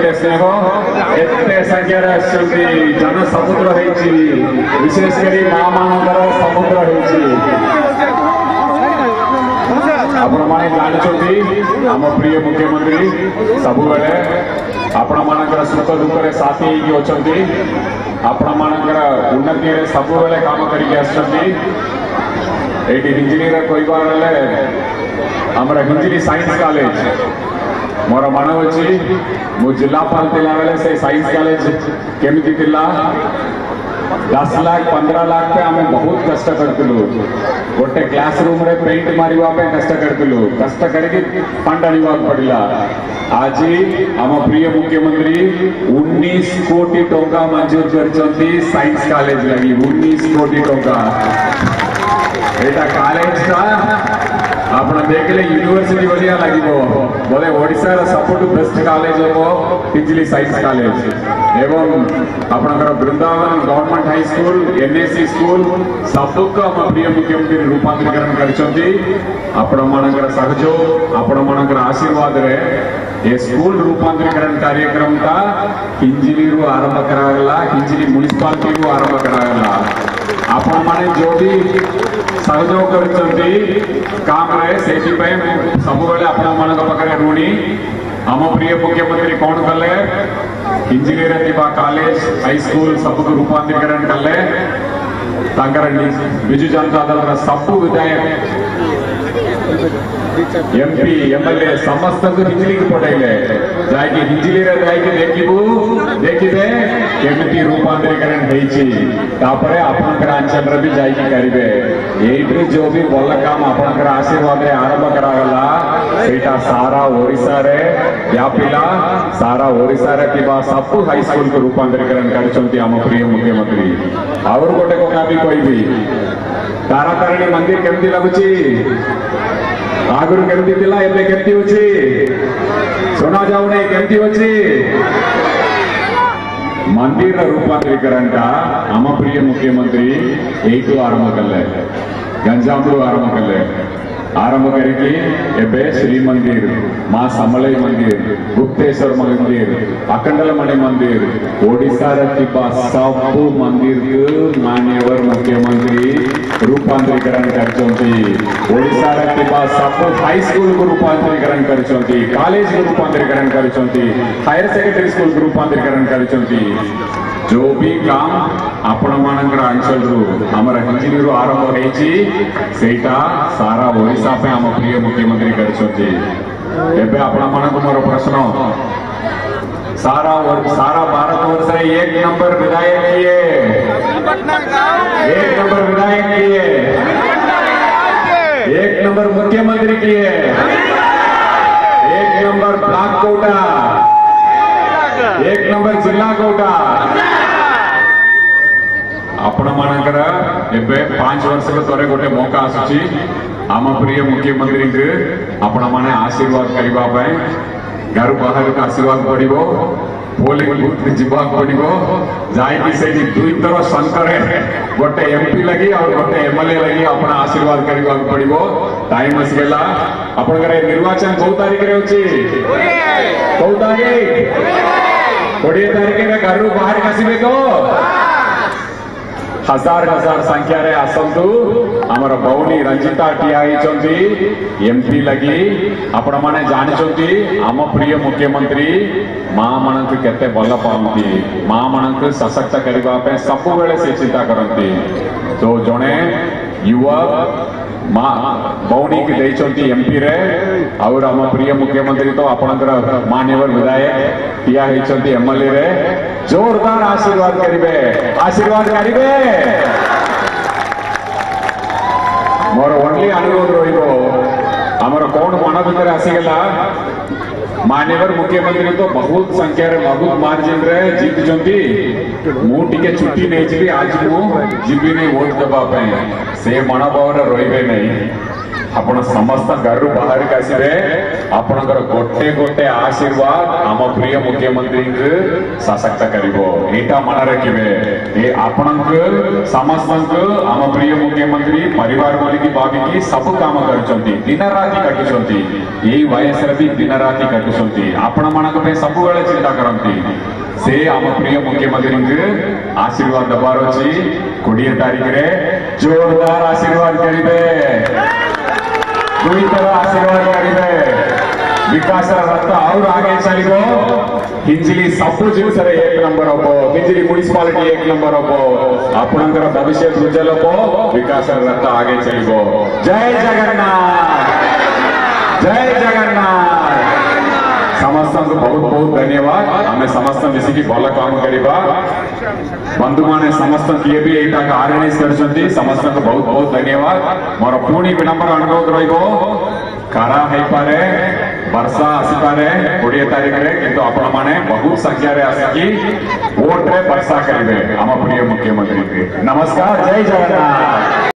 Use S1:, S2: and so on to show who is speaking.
S1: एते स्नेह एते संख्यार जन समुद्र विशेषकर माँ मानकर समुद्र आपण मैंने जानते आम प्रिय मुख्यमंत्री सब आपण मानकर सुख दुख साथी अच्छा आपण मानकर उन्नति सब काम करके हिंजिली कहबार आमर हिंजिली साइंस कॉलेज मोर मन अच्छी मु जिलापाल बेले से साइंस कॉलेज केमिति 10 लाख 15 लाख पे आम बहुत कष्ट करूँ गोटे क्लासरूम रे पेंट मारे कष्ट करूँ कष्ट करके फंड आने पड़ा आज आम प्रिय मुख्यमंत्री 19 कोटी टंका मंजूर कर साइंस कॉलेज लगी 19 कोटी टंका एटा कॉलेज का आप देखले यूनिवर्सिटी बढ़िया लगे बोले ओडिशार सबुठ बेस्ट कॉलेज हम हिंजिली साइंस कॉलेज एवं आपणकर Vrindavan government high school NSC school सबको आम प्रिय मुख्यमंत्री रूपांतरीकरण कर सहयोग आपण आशीर्वाद रे ये स्कूल रूपांतरीकरण कार्यक्रम का हिंजिली आरंभ करागला हिंजिली म्युनिसिपालिटी को आरंभ करागला आपण माने जो भी सहयोग काम से सब पाखे ऋणी आम प्रिय मुख्यमंत्री कौन कले हिंजिली कॉलेज हाई स्कूल सबको रूपांतरीकरण कले विजु जनता दल सब विधायक एमपी एमएलए समस्त को हिंजिली पठेले जाकि हिंजिली देखिबे केमिति रूपांतरीकरण होइछि आपनकर अंचल रे भी जाइकि करिवे एइट्रे जो भी भल काम आपनकर आशीर्वाद रे आरंभ करागला सेटा सारा ओडिसा रे व्यापिला सारा ओडिसा रे किबा सब हाई स्कूल को रूपांतरीकरण करछंती हम प्रिय मुख्यमंत्री और गोटे कथा भी कहबी तारातारिणी मंदिर केमिति लागुछि आगुर केमती थिला एबे केमती होछि सुना जाऊ नहीं केमती होछि मंदिर रूपांतरीकरण का आम प्रिय मुख्यमंत्री यही आरंभ कले गंजाम आरंभ कले आरंभ करके एबे श्री मंदिर माँ समलई मंदिर गुप्तेश्वर मंदिर अखंडलमणि मंदिर ओडिशा सब मंदिर मान्यवर मुख्यमंत्री रूपांतरीकरण ओडिशा सब हाई स्कूल को रूपांतरीकरण कॉलेज को रूपांतरीकरण हायर सेकेंडरी स्कूल को रूपांतरीकरण जो भी काम आपण मानकर अंचल आमर हिंजिली आरंभ होता सारा ओडिशा पे आम प्रिय मुख्यमंत्री कर मोर प्रश्न सारा भारत वर्ष रे 1 नंबर विधायक किए 1 नंबर विधायक किए 1 नंबर मुख्यमंत्री किए 1 नंबर ब्लॉक कोटा 1 नंबर जिला कोटा आपण मानकर एबे 5 वर्ष तरे गोटे मौका आसुची आम प्रिय मुख्यमंत्री के आपण माने आशीर्वाद करबा घर बाहर का आशीर्वाद पड़ो पोलिंग बूथ जीवाक पड़ो जाकि से 2 थर संकर गोटे एमपी लगी और गोटे एमएलए लगी अपना आशीर्वाद करबा पड़ो टाइम आसगला आपनकर निर्वाचन 2 तारीख रे होची 2 तारीख 20 तारीख रे घर बाहर आसीबे को हजार हजार संख्या रे आसंतु आमर भौनी रंजिता टिया एमपी लगी आपण माने जानचंती आम प्रिय मुख्यमंत्री माँ मानक केते भल पाती माँ मानक सशक्त करने सब बेले से चिंता करती तो जड़े युवक माँ भौनी की देचंती एमपी रे और आम प्रिय मुख्यमंत्री तो आपणकर मान्यवर विधायक टिया होती एमएलए रे जोरदार आशीर्वाद करिवे मोर ओनली अनुरोध रमर कौन मन भर आसीगला मान्यवर मुख्यमंत्री तो बहुत संख्या रे बहुत मार्जिन रे जीतचंती मुझे छुट्टी नहीं आज मुझे नहीं वोट देवाई से मनोभाव रे रही नहीं आपण समस्त घर बाहर आसवे आपणकर गोटे गोटे आशीर्वाद आम प्रिय मुख्यमंत्री सशक्त करा मन रखिए आपण समस्त आम प्रिय मुख्यमंत्री परिवार बोलिकी भाविकी सब काम कर दिन राति काटुंट यही वयस भी दिन राति काटुंट आपण मान सब चिंता करती से आम प्रिय मुख्यमंत्री आशीर्वाद दबार अच्छी 20 तारीख रे जोरदार आशीर्वाद करेंगे दुई तरह आशीर्वाद करेंगे विकास रथ और आगे चलो हिंजिली सब जिनस एक नंबर हम हिंजिली म्युनिसिपालिटी एक नंबर हम आपणकर भविष्य उज्जवल हम विकास रथ आगे चलो जय जगन्नाथ जय जगन्नाथ समस्त बहुत बहुत धन्यवाद आम समस्त मिसिकी भल काम करवा बंधु माने समस्त किए भी यहाँ आर्गनाइज कर समस्त बहुत बहुत धन्यवाद मोर पुणी विनम्र अनुरोध रहा पारे वर्षा आसीपे 20 तारीख रे किंतु आपण माने बहुत संख्या रे आसिकी वोट रे वर्षा करेंगे आम प्रिय मुख्यमंत्री नमस्कार जय जगन्नाथ।